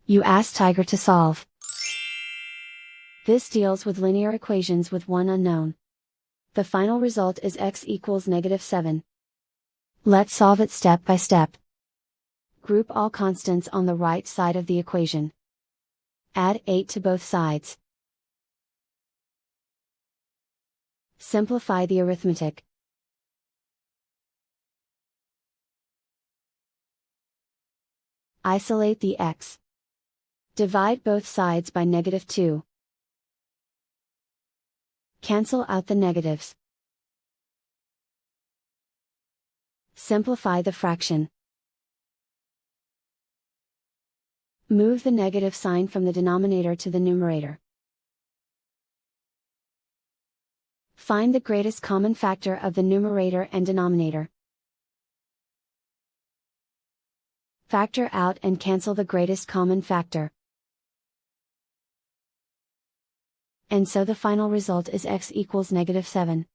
You ask Tiger to solve. This deals with linear equations with one unknown. The final result is x equals -7. Let's solve it step by step. Group all constants on the right side of the equation. Add 8 to both sides. Simplify the arithmetic. Isolate the x. Divide both sides by -2. Cancel out the negatives. Simplify the fraction. Move the negative sign from the denominator to the numerator. Find the greatest common factor of the numerator and denominator. Factor out and cancel the greatest common factor. And so the final result is x equals -7.